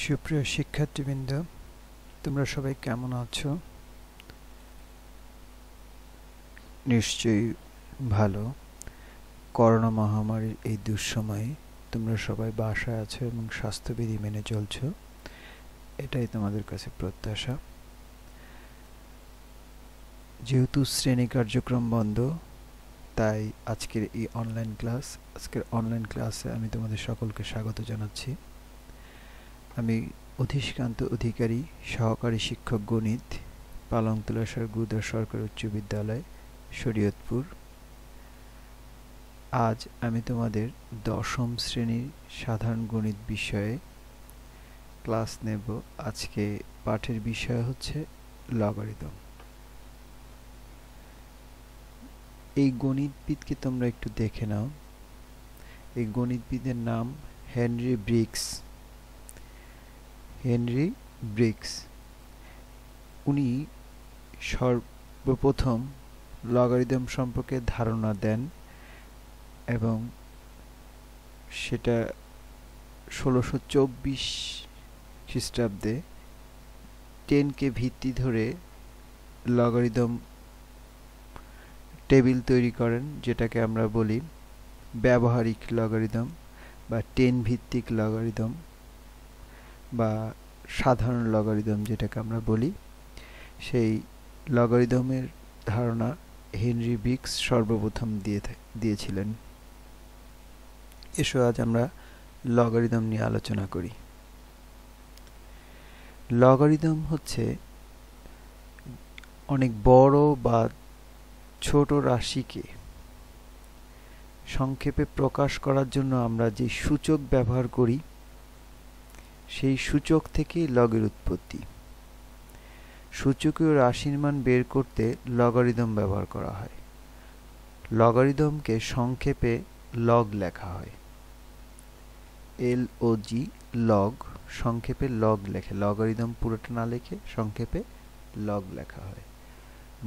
সুপ্রিয় শিক্ষার্থীবৃন্দ, তোমরা সবাই কেমন আছো? নিশ্চয়ই ভালো। করোনা মহামারীর এই দুঃসময়ে তোমরা সবাই বাসায় আছো এবং স্বাস্থ্যবিধি মেনে চলছো, এটাই তোমাদের কাছে প্রত্যাশা। যেহেতু শ্রেণী কার্যক্রম বন্ধ, তাই আজকের অনলাইন ক্লাসে আমি তোমাদের সকলকে স্বাগত জানাচ্ছি। আমি অধিষ্কান্ত অধিকারী, সহকারী শিক্ষক গণিত, পালংতলা গুরুদাস সরকারি উচ্চ বিদ্যালয়, শরীয়তপুর। আজ আমি তোমাদের দশম শ্রেণীর সাধারণ গণিত বিষয়ে ক্লাস নেব। আজকে পাঠের বিষয় হচ্ছে লগারিদম। এই গণিতবিদকে তোমরা একটু দেখে নাও। এই গণিতবিদের নাম হেনরি ব্রিক্স। উনি সর্বপ্রথম লগারিদম সম্পর্কে ধারণা দেন এবং সেটা 1624 খ্রিস্টাব্দে 10কে ভিত্তি ধরে লগারিদম টেবিল তৈরি করেন, যেটাকে আমরা বলি ব্যবহারিক লগারিদম বা 10 ভিত্তিক লগারিদম বা সাধারণ লগারিদম যেটাকে আমরা বলি। সেই লগারিদমের ধারণা হেনরি ব্রিক্স সর্বপ্রথম দিয়েছিলেন। এসো আজ আমরা লগারিদম নিয়ে আলোচনা করি। লগারিদম হচ্ছে অনেক বড় বা ছোট রাশিকে সংক্ষেপে প্রকাশ করার জন্য আমরা যে সূচক ব্যবহার করি, সেই সূচক থেকে লগের উৎপত্তি। সূচকীয় রাশির মান বের করতে লগারিদম ব্যবহার করা হয়। লগারিদমকে সংক্ষেপে লগ লেখা হয়। LOG, লগ, সংক্ষেপে লগ লেখে। লগারিদম পুরোটা না লিখে সংক্ষেপে লগ লেখা হয়।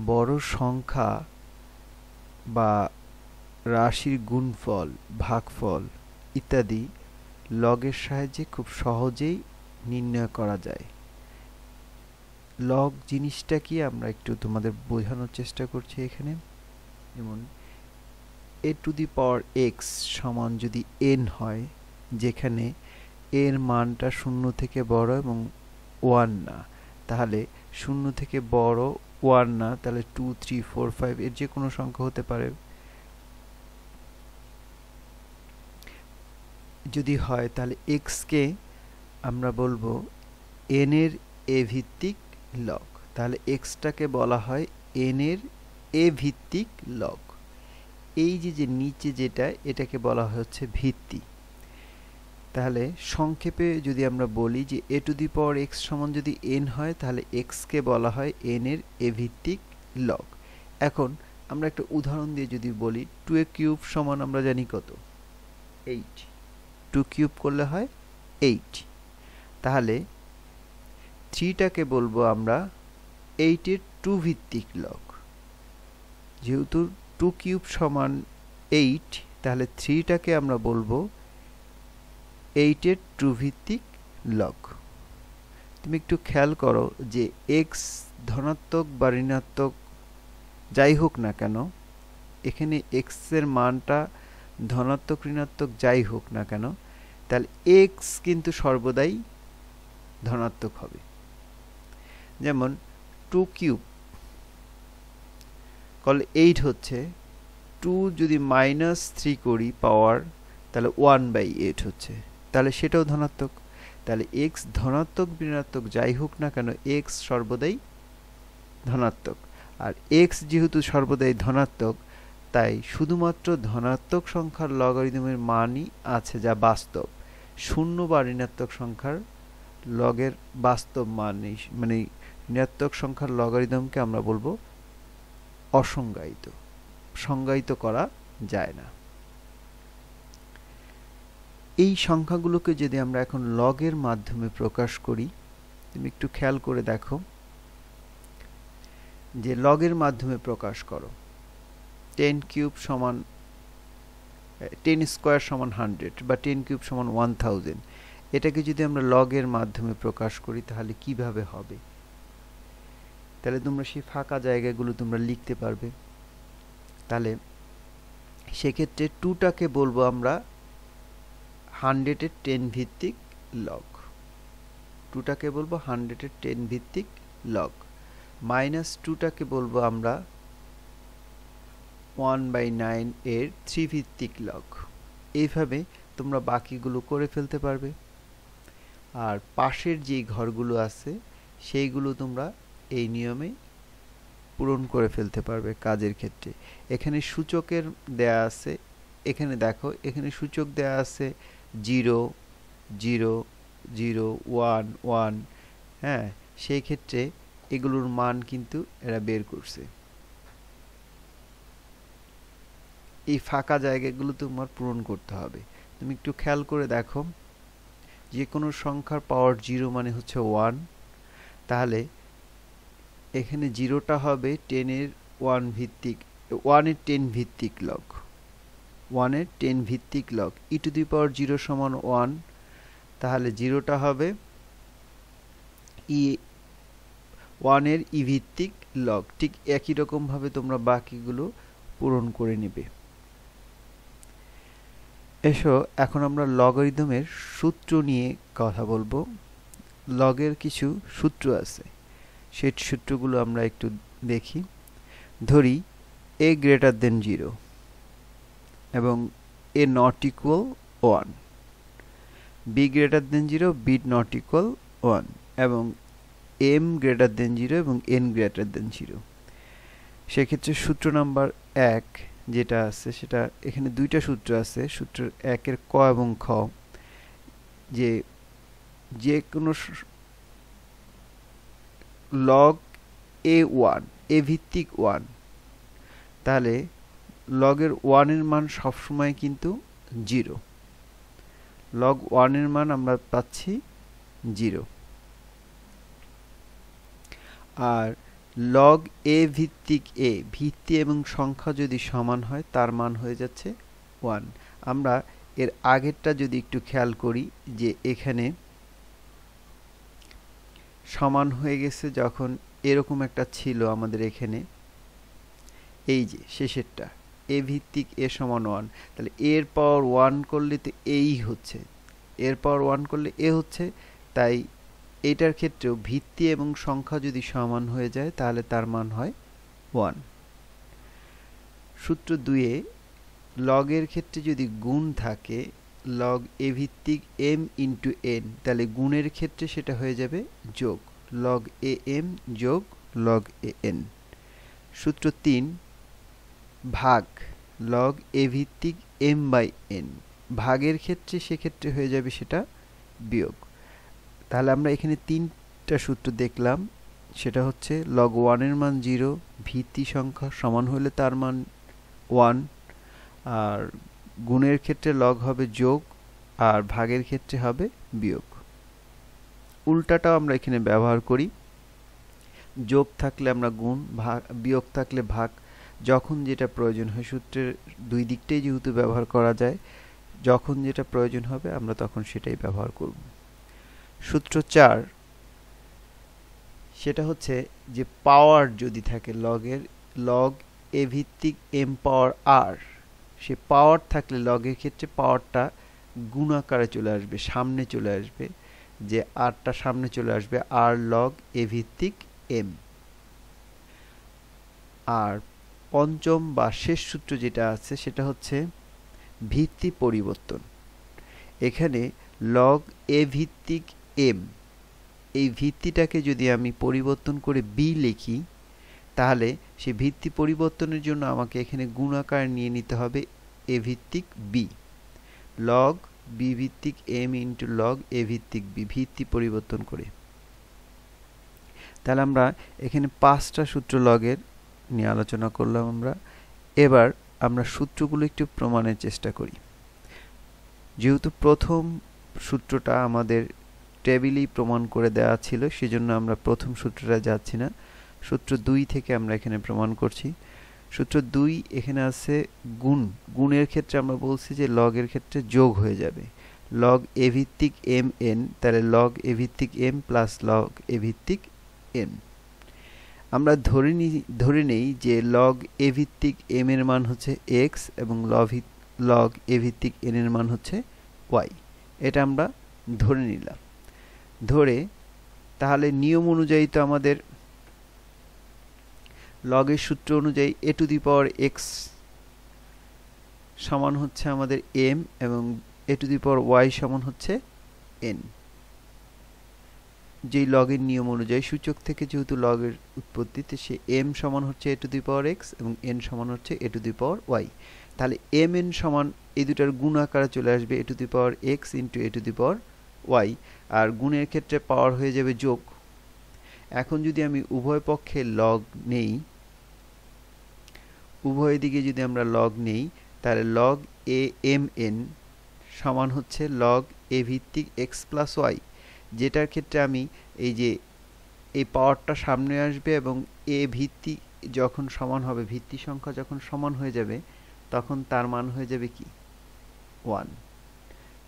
বড় সংখ্যা বা রাশির গুণফল, ভাগফল ইত্যাদি লগের সাহায্যে খুব সহজেই নির্ণয় করা যায়। লগ জিনিসটা কি আমরা একটু তোমাদের বোঝানোর চেষ্টা করছি এখানে। যেমন a⁴x সমান যদি n হয়, যেখানে এর মানটা 0 থেকে বড় এবং 1 না, তাহলে 0 থেকে বড় 1 না, তাহলে 2, 3, 4, 5 এর যে কোনো সংখ্যা হতে পারে। যদি হয় তাহলে x কে আমরা বলবো n এর a ভিত্তিক লগ। তাহলে x টাকে বলা হয় n এর a ভিত্তিক লগ। এই যে নিচে যেটা, এটাকে বলা হচ্ছে ভিত্তি। তাহলে সংক্ষেপে যদি আমরা বলি যে a⁴x সমান যদি n হয়, তাহলে x কে বলা হয় n এর a ভিত্তিক লগ। এখন আমরা একটা উদাহরণ দিয়ে যদি বলি 2a³ সমান আমরা জানি কত? 8। 2³ করলে হয় 8। তাহলে 3টাকে বলবো আমরা 8 এর 2 ভিত্তিক লগ। যেহেতু 2³ সমান 8, তাহলে 3টাকে আমরা বলবো 8 এর 2 ভিত্তিক লগ। তুমি একটু খেয়াল করো যে x ধনাত্মক বা ঋণাত্মক যাই হোক না কেন, এখানে x এর মানটা ধনাত্মক ঋণাত্মক যাই হোক না কেন, তাহলে x কিন্তু সর্বদাই ধনাত্মক হবে। যেমন 2³ করলে 8 হচ্ছে, 2 যদি -3 করি পাওয়ার, তাহলে 1/8 হচ্ছে, তাহলে সেটাও ধনাত্মক। তাহলে x ধনাত্মক ঋণাত্মক যাই হোক না কেন, x সর্বদাই ধনাত্মক। আর x যেহেতু সর্বদাই ধনাত্মক, তাই শুধুমাত্র ধনাত্মক সংখ্যার লগারিদমের মানই আছে যা বাস্তব। শূন্য বা ঋণাত্মক সংখ্যার লগের বাস্তব মান নেই, মানে ঋণাত্মক সংখ্যার লগারিদমকে আমরা বলবো অসংজ্ঞায়িত, সংজ্ঞায়িত করা যায় না। এই সংখ্যাগুলোকে যদি আমরা এখন লগের মাধ্যমে প্রকাশ করি, তুমি একটু খেয়াল করে দেখো যে লগের মাধ্যমে প্রকাশ করো 10³ সমান 10² সমান 100 বা 10³ সমান 1000। এটাকে যদি আমরা লগের মাধ্যমে প্রকাশ করি তাহলে কিভাবে হবে? তাহলে তোমরা সেই ফাঁকা জায়গাগুলো তোমরা লিখতে পারবে। তাহলে সেক্ষেত্রে 2টাকে বলবো আমরা 100-এর 10 ভিত্তিক লগ। 2টাকে বলবো 100-এর 10 ভিত্তিক লগ। -2টাকে বলবো আমরা 1/9 এর 3 ভিত্তিক লগ। এইভাবে তোমরা বাকিগুলো করে ফেলতে পারবে। আর পাশের যে ঘরগুলো আছে সেইগুলো তোমরা এই নিয়মে পূরণ করে ফেলতে পারবে কাজের ক্ষেত্রে। এখানে সূচকের দেয়া আছে, এখানে দেখো এখানে সূচক দেয়া আছে 0 0 0 1 1। হ্যাঁ, সেই ক্ষেত্রে এগুলোর মান কিন্তু এরা বের করছে। এই ফাঁকা জায়গাগুলো তোমার পূরণ করতে হবে। তুমি একটু খেয়াল করে দেখো, যে কোনো সংখ্যার পাওয়ার 0 মানে হচ্ছে 1। তাহলে এখানে 0টা হবে 10-এর 1 ভিত্তিক 1-এর 10 ভিত্তিক লগ। 1-এর 10 ভিত্তিক লগ e⁻0 সমান 1। তাহলে 0টা হবে 1-এর ই ভিত্তিক লগ। ঠিক একই রকম ভাবে তোমরা বাকিগুলো পূরণ করে নেবে। এসো এখন আমরা লগারিদমের সূত্র নিয়ে কথা বলবো। লগের কিছু সূত্র আছে, সেই সূত্রগুলো আমরা একটু দেখি। ধরি a greater than 0 এবং a not equal 1, b greater than 0, b not equal 1 এবং m greater than 0 এবং n greater than 0। সেক্ষেত্রে সূত্র নাম্বার 1 যেটা আছে সেটা এখানে দুইটা সূত্র আছে। সূত্র 1-এর ক এবং খ, যে কোনো লগ a1 a ভিত্তিক 1, তাহলে লগের 1 এর মান সবসময় কিন্তু 0। লগ 1 এর মান আমরা পাচ্ছি 0। আর লগ a ভিত্তিক a, ভিত্তি এবং সংখ্যা যদি সমান হয় তার মান হয়ে যাচ্ছে 1। আমরা এর আগেরটা যদি একটু খেয়াল করি, যে এখানে সমান হয়ে গেছে যখন এরকম একটা ছিল আমাদের এখানে, এই যে শেষেরটা a ভিত্তিক a সমান 1, তাহলে এর পাওয়ার 1 করলে তো এই হচ্ছে, এর পাওয়ার 1 করলে a হচ্ছে। তাই এটার ক্ষেত্রেও ভিত্তি এবং সংখ্যা যদি সমান হয়ে যায় তাহলে তার মান হয় 1। সূত্র 2-এ লগের ক্ষেত্রে যদি গুণ থাকে, লগ a ভিত্তিক m ইন্টু n, তাহলে গুণের ক্ষেত্রে সেটা হয়ে যাবে যোগ, লগ am যোগ লগ an। সূত্র 3 ভাগ, লগ a ভিত্তিক m/n, ভাগের ক্ষেত্রে সেক্ষেত্রে হয়ে যাবে সেটা বিয়োগ। তাহলে আমরা এখানে 3টা সূত্র দেখলাম, সেটা হচ্ছে লগ 1 এর মান 0, ভিত্তি সংখ্যা সমান হলে তার মান 1, আর গুণের ক্ষেত্রে লগ হবে যোগ, আর ভাগের ক্ষেত্রে হবে বিয়োগ। উল্টাটাও আমরা এখানে ব্যবহার করি, যোগ থাকলে আমরা গুণ, বিয়োগ থাকলে ভাগ, যখন যেটা প্রয়োজন হয়। সূত্রের দুই দিকটাই যেহেতু ব্যবহার করা যায়, যখন যেটা প্রয়োজন হবে আমরা তখন সেটাই ব্যবহার করব। সূত্র 4 সেটা হচ্ছে যে পাওয়ার যদি থাকে লগের, লগ a ভিত্তিক m পাওয়ার r, সে পাওয়ার থাকলে লগের ক্ষেত্রে পাওয়ারটা গুণাকারে চলে আসবে, সামনে চলে আসবে, যে rটা সামনে চলে আসবে, r লগ a ভিত্তিক m। আর পঞ্চম বা শেষ সূত্র যেটা আছে সেটা হচ্ছে ভিত্তি পরিবর্তন। এখানে লগ a ভিত্তিক m, এই ভিত্তিটাকে যদি আমি পরিবর্তন করে b লিখি, তাহলে সেই ভিত্তি পরিবর্তনের জন্য আমাকে এখানে গুণাকার নিয়ে নিতে হবে a ভিত্তিক b, লগ b ভিত্তিক m ইন্টু লগ a ভিত্তিক b, ভিত্তি পরিবর্তন করে। তাহলে আমরা এখানে 5টা সূত্র লগের নিয়ে আলোচনা করলাম। এবার আমরা সূত্রগুলো একটু প্রমাণের চেষ্টা করি। যেহেতু প্রথম সূত্রটা আমাদের টেবিলেই প্রমাণ করে দেওয়া ছিল, সেজন্য আমরা প্রথম সূত্রটা যাচ্ছি না, সূত্র 2 থেকে আমরা এখানে প্রমাণ করছি। সূত্র 2 এখানে আছে গুণ, গুণের ক্ষেত্রে আমরা বলছি যে লগের ক্ষেত্রে যোগ হয়ে যাবে, লগ এ ভিত্তিক এম এন, তাহলে লগ এ ভিত্তিক এম প্লাস লগ এ ভিত্তিক এন। আমরা ধরে নেই যে লগ এ ভিত্তিক এম এর মান হচ্ছে এক্স এবং লগ এ ভিত্তিক এন এর মান হচ্ছে ওয়াই। এটা আমরা ধরে নিলাম। ধরে তাহলে নিয়ম অনুযায়ী তো আমাদের লগের সূত্র অনুযায়ী এ টু দি পাওয়ার এক্স সমান হচ্ছে আমাদের এম এবং এ টু দি পাওয়ার ওয়াই সমান হচ্ছে এন। যেই লগের নিয়ম অনুযায়ী সূচক থেকে যেহেতু লগের উৎপত্তিতে সে এম সমান হচ্ছে a to the power x এবং এন সমান হচ্ছে a to the power y. তাহলে এম এন সমান এই দুটার গুণ আকারে চলে আসবে a to the power x into a to the power y, আর গুণের ক্ষেত্রে পাওয়ার হয়ে যাবে যোগ। এখন যদি আমি উভয় পক্ষে লগ নেই, উভয় দিকে যদি আমরা লগ নেই, তাহলে লগ এ এম এন সমান হচ্ছে লগ এ ভিত্তিক এক্স প্লাস ওয়াই, যেটার ক্ষেত্রে আমি এই যে এই পাওয়ারটা সামনে আসবে এবং এ ভিত্তি যখন সমান হবে, ভিত্তি সংখ্যা যখন সমান হয়ে যাবে তখন তার মান হয়ে যাবে কি 1।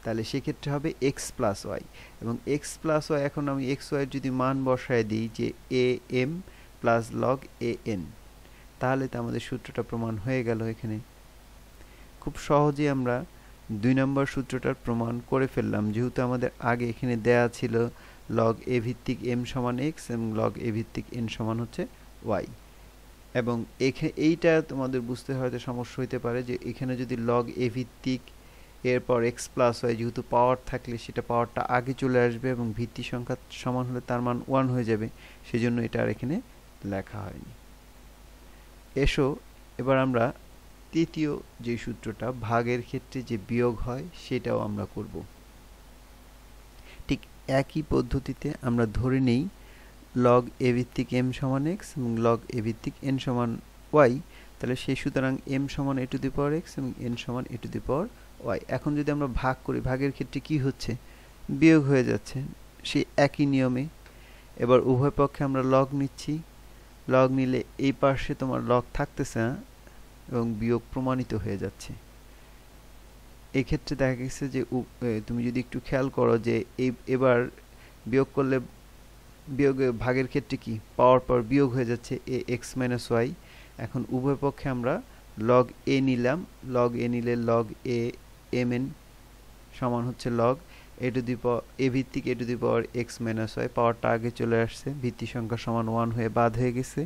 তাহলে সেক্ষেত্রে হবে এক্স প্লাস ওয়াই এবং এক্স প্লাস ওয়াই, এখন আমি এক্স ওয়াইয়ের যদি মান বসায় দিই যে a m plus log a n, তাহলে তো আমাদের সূত্রটা প্রমাণ হয়ে গেল। এখানে খুব সহজেই আমরা 2 নম্বর সূত্রটার প্রমাণ করে ফেললাম, যেহেতু আমাদের আগে এখানে দেয়া ছিল লগ এ ভিত্তিক এম সমান এক্স এবং লগ এ ভিত্তিক এন সমান হচ্ছে ওয়াই। এবং এইটা তোমাদের বুঝতে হয়তো সমস্যা হইতে পারে যে এখানে যদি লগ এ ভিত্তিক এরপর এক্স প্লাস ওয়াই, যেহেতু পাওয়ার থাকলে সেটা পাওয়ারটা আগে চলে আসবে এবং ভিত্তি সংখ্যা সমান হলে তার মান 1 হয়ে যাবে, সেজন্য এটা আর এখানে লেখা হয়নি। এসো এবার আমরা তৃতীয় যে সূত্রটা ভাগের ক্ষেত্রে যে বিয়োগ হয় সেটাও আমরা করব। ঠিক একই পদ্ধতিতে আমরা ধরে নেই লগ এ ভিত্তিক এম সমান এক্স এবং লগ এ ভিত্তিক এন সমান ওয়াই। তাহলে সেই সুতরাং এম সমান এ টু দি পাওয়ার এক্স এবং এন সমান এ টু দি পাওয়ার ওয়াই। এখন যদি আমরা ভাগ করি, ভাগের ক্ষেত্রে কি হচ্ছে, বিয়োগ হয়ে যাচ্ছে সেই একই নিয়মে। এবার উভয় পক্ষে আমরা লগ নিচ্ছি, লগ নিলে এই পাশে তোমার লগ থাকতেছে না এবং বিয়োগ প্রমাণিত হয়ে যাচ্ছে। এক্ষেত্রে দেখা গেছে যে তুমি যদি একটু খেয়াল করো যে এবার বিয়োগ করলে বিয়োগে ভাগের ক্ষেত্রে কি পাওয়ার পর বিয়োগ হয়ে যাচ্ছে এ এক্স মাইনাস ওয়াই। এখন উভয় পক্ষে আমরা লগ এ নিলাম, লগ এ নিলে লগ এ এম এন সমান হচ্ছে log A to the power a ভিত্তিক a to the power x minus y. পাওয়ারটা আগে চলে আসছে, ভিত্তি সংখ্যা সমান 1 হয়ে বাদ হয়ে গেছে।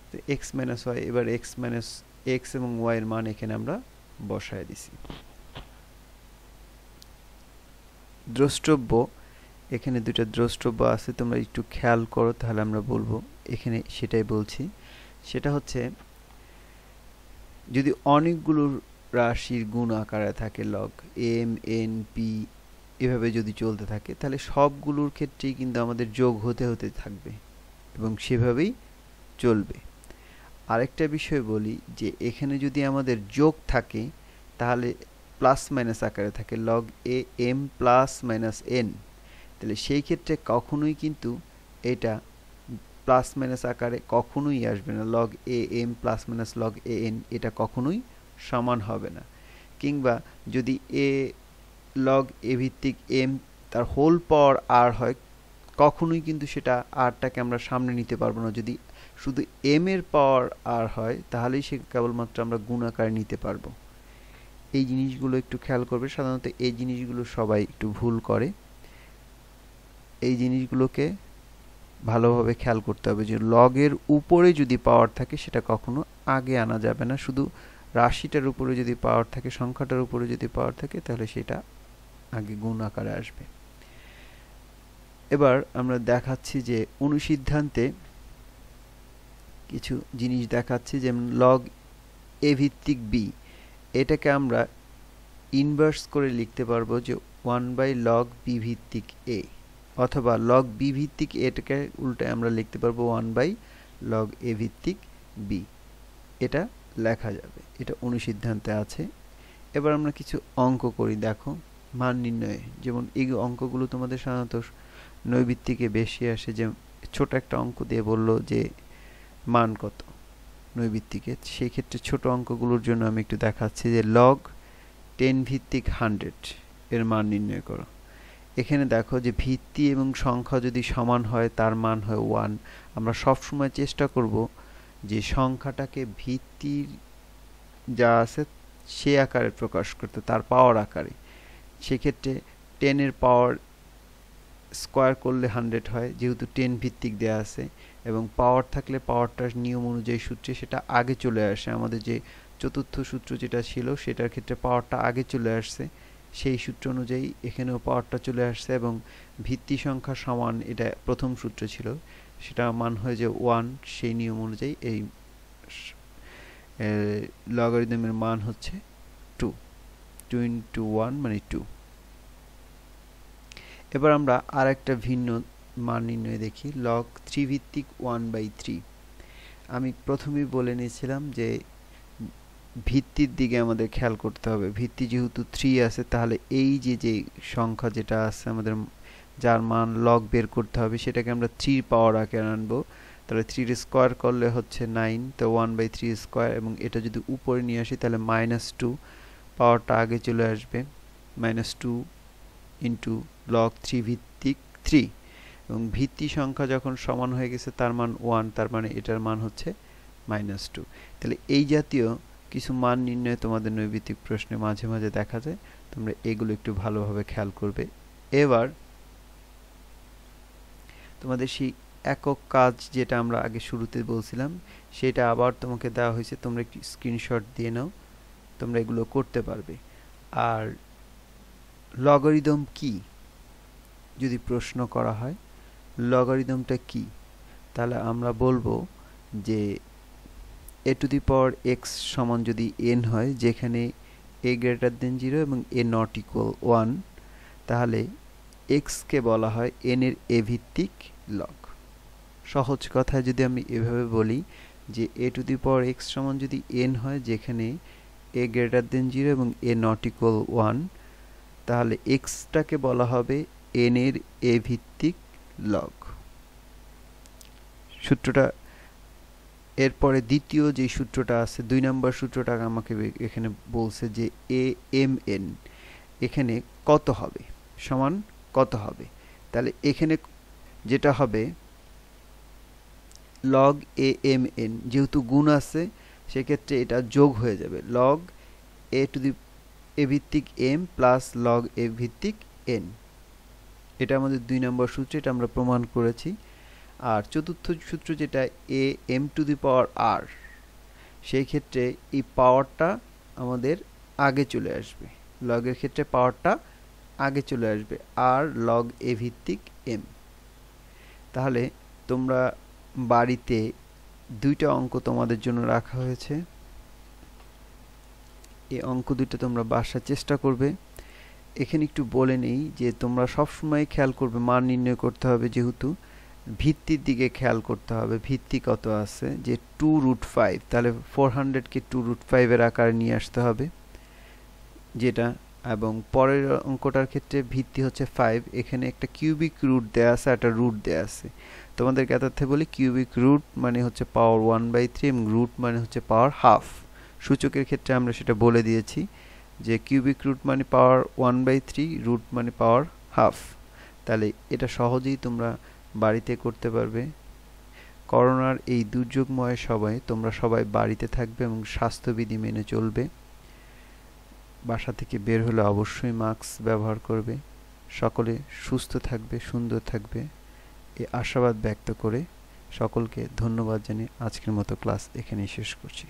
তো এক্স মাইনাস ওয়াই, এবার এক্স মাইনাস এক্স এবং ওয়াই এর মান এখানে আমরা বসায় দিছি। দ্রষ্টব্য, এখানে দুটো দ্রষ্টব্য আছে, তোমরা একটু খেয়াল করো তাহলে আমরা বলবো। এখানে সেটাই বলছি, সেটা হচ্ছে যদি অনেকগুলো রাশির গুণ আকারে থাকে লগ এম এন পি এভাবে যদি চলতে থাকে, তাহলে সবগুলোর ক্ষেত্রেই কিন্তু আমাদের যোগ হতে হতে থাকবে এবং সেভাবেই চলবে। আরেকটা বিষয় বলি যে এখানে যদি আমাদের যোগ থাকে তাহলে প্লাস মাইনাস আকারে থাকে log a m plus minus n, তাহলে সেই ক্ষেত্রে কখনোই কিন্তু এটা প্লাস মাইনাস আকারে কখনোই আসবে না। Log a m plus minus log a n এটা কখনোই সমান হবে না। কিংবা যদি এ লগ এ ভিত্তিক এম তার হোল পাওয়ার আর হয়, কখনোই কিন্তু সেটা আরটাকে আমরা সামনে নিতে পারবো না। যদি শুধু এম এর পাওয়ার আর হয় তাহলেই সে কেবলমাত্র আমরা গুণ আকারে নিতে পারবো। এই জিনিসগুলো একটু খেয়াল করবে, সাধারণত এই জিনিসগুলো সবাই একটু ভুল করে। এই জিনিসগুলোকে ভালোভাবে খেয়াল করতে হবে যে লগের উপরে যদি পাওয়ার থাকে সেটা কখনো আগে আনা যাবে না। শুধু রাশিটার উপরে যদি পাওয়ার থাকে, সংখ্যাটার উপরে যদি পাওয়ার থাকে, তাহলে সেটা আগে গুণ আকারে আসবে। এবার আমরা দেখাচ্ছি যে অনুসিদ্ধান্তে কিছু জিনিস দেখাচ্ছি, যেমন লগ এ ভিত্তিক বি, এটাকে আমরা ইনভার্স করে লিখতে পারবো যে 1 বাই লগ বি ভিত্তিক এ, অথবা লগ বি ভিত্তিক এটাকে উল্টে আমরা লিখতে পারবো 1 বাই লগ এ ভিত্তিক বি। এটা লেখা যাবে, এটা অনুসিদ্ধান্তে আছে। এবার আমরা কিছু অঙ্ক করি, দেখো মান নির্ণয়ে। যেমন এই অঙ্কগুলো তোমাদের সাধারণত নৈবিত্তিকে বেশি আসে, যে ছোট একটা অঙ্ক দিয়ে বললো যে মান কত নৈবিত্তিকে। সেই ক্ষেত্রে ছোট অঙ্কগুলোর জন্য আমি একটু দেখাচ্ছি যে লগ 10 ভিত্তিক 100, এর মান নির্ণয় করো। এখানে দেখো যে ভিত্তি এবং সংখ্যা যদি সমান হয় তার মান হয় 1। আমরা সব সময় চেষ্টা করব যে সংখ্যাটাকে ভিত্তির যা আছে সে আকারে প্রকাশ করতে, তার পাওয়ার আকারে। সেক্ষেত্রে 10 এর পাওয়ার স্কোয়ার করলে 100 হয়, যেহেতু 10 ভিত্তিক দেয়া আছে, এবং পাওয়ার থাকলে পাওয়ারটার নিয়ম অনুযায়ী সূত্রে সেটা আগে চলে আসে। আমাদের যে চতুর্থ সূত্র যেটা ছিল সেটার ক্ষেত্রে পাওয়ারটা আগে চলে আসছে, সেই সূত্র অনুযায়ী এখানেও পাওয়ারটা চলে আসছে, এবং ভিত্তি সংখ্যা সমান, এটা প্রথম সূত্র ছিল, সেটা মান হয় যে 1। সেই নিয়ম অনুযায়ী এই লগারিদমের মান হচ্ছে 2। 2 into 1 মানে 2। এবার আমরা আর একটা ভিন্ন মান নির্ণয় দেখি, লগ 3 ভিত্তিক 1/3। আমি প্রথমেই বলে নিয়েছিলাম যে ভিত্তির দিকে আমাদের খেয়াল করতে হবে। ভিত্তি যেহেতু 3 আছে, তাহলে এই যে সংখ্যা যেটা আছে আমাদের, যার মান লগ বের করতে হবে, সেটাকে আমরা 3 পাওয়ার আকারে আনবো। তাহলে 3 এর স্কোয়ার করলে হচ্ছে 9, তো 1/3 স্কোয়ার, এবং এটা যদি উপরে নিয়ে আসি তাহলে -2 পাওয়ারটা আগে চলে আসবে, -2 ইন্টু লগ 3 ভিত্তিক 3। এবং ভিত্তি সংখ্যা যখন সমান হয়ে গেছে তার মান 1, তার মানে এটার মান হচ্ছে -2। তাহলে এই জাতীয় কিছু মান নির্ণয় তোমাদের নৈর্ব্যক্তিক প্রশ্নে মাঝে মাঝে দেখা যায়, তোমরা এগুলো একটু ভালোভাবে খেয়াল করবে। এবার তোমাদের সেই একক কাজ যেটা আমরা আগে শুরুতে বলছিলাম, সেটা আবার তোমাকে দেওয়া হয়েছে, তোমরা একটু স্ক্রিনশট দিয়ে নাও, তোমরা এগুলো করতে পারবে। আর লগারিদম কি যদি প্রশ্ন করা হয়, লগারিদমটা কি, তাহলে আমরা বলবো যে a two the power x সমান যদি n হয়, যেখানে a গ্রেটার দেন 0 এবং a নট ইকুয়াল 1, তাহলে x কে বলা হয় n এর a ভিত্তিক লগ। সহজ কথায় যদি আমি এভাবে বলি যে a two the power x সমান যদি n হয়, যেখানে a গ্রেটার দেন 0 এবং a নট ইকুয়াল 1, তাহলে x টাকে বলা হবে n এর a ভিত্তিক লগ। সূত্রটা এরপরে দ্বিতীয় যে সূত্রটা আছে, 2 নম্বর সূত্রটা আমাকে এখানে বলছে যে amn এখানে কত হবে, সমান কত হবে। তাহলে এখানে যেটা হবে log amn, যেহেতু গুণ আছে সেক্ষেত্রে এটা যোগ হয়ে যাবে, log a to the a ভিত্তিক m প্লাস log a ভিত্তিক n। এটা আমাদের 2 নম্বর সূত্র, এটা আমরা প্রমাণ করেছি। আর চতুর্থ সূত্র যেটা a m two the power r, সেই ক্ষেত্রে এই পাওয়ারটা আমাদের আগে চলে আসবে, লগের ক্ষেত্রে পাওয়ারটা আগে চলে আসবে, r log a ভিত্তিক m। তাহলে তোমরা বাড়িতে দুইটা অঙ্ক তোমাদের জন্য রাখা হয়েছে, এই অঙ্ক দুটো তোমরা বাসায় চেষ্টা করবে। এখানে একটু বলে নেই যে তোমরা সবসময় খেয়াল করবে মান নির্ণয় করতে হবে, যেহেতু ভিত্তির দিকে খেয়াল করতে হবে, ভিত্তি কত আছে, যে 2√5, তাহলে 400 কে 2√5 এর আকারে নিয়ে আসতে হবে যেটা। এবং পরের অঙ্কটার ক্ষেত্রে ভিত্তি হচ্ছে 5, এখানে একটা কিউবিক রুট দেয়া আছে, একটা রুট দেয়া আছে। তোমাদেরকে এতক্ষণে বলি কিউবিক রুট মানে হচ্ছে পাওয়ার 1/3 এবং রুট মানে হচ্ছে পাওয়ার হাফ। সূচকের ক্ষেত্রে আমরা সেটা বলে দিয়েছি যে কিউবিক রুট মানে পাওয়ার 1/3, রুট মানে পাওয়ার হাফ। তাহলে এটা সহজেই তোমরা বাড়িতে করতে পারবে। করোনার এই দুর্যোগময় সময়ে তোমরা সবাই বাড়িতে থাকবে এবং স্বাস্থ্যবিধি মেনে চলবে। বাসা থেকে বের হলে অবশ্যই মাস্ক ব্যবহার করবে। সকলে সুস্থ থাকবে, সুন্দর থাকবে, এই আশাবাদ ব্যক্ত করে সকলকে ধন্যবাদ জানিয়ে আজকের মতো ক্লাস এখানেই শেষ করছি।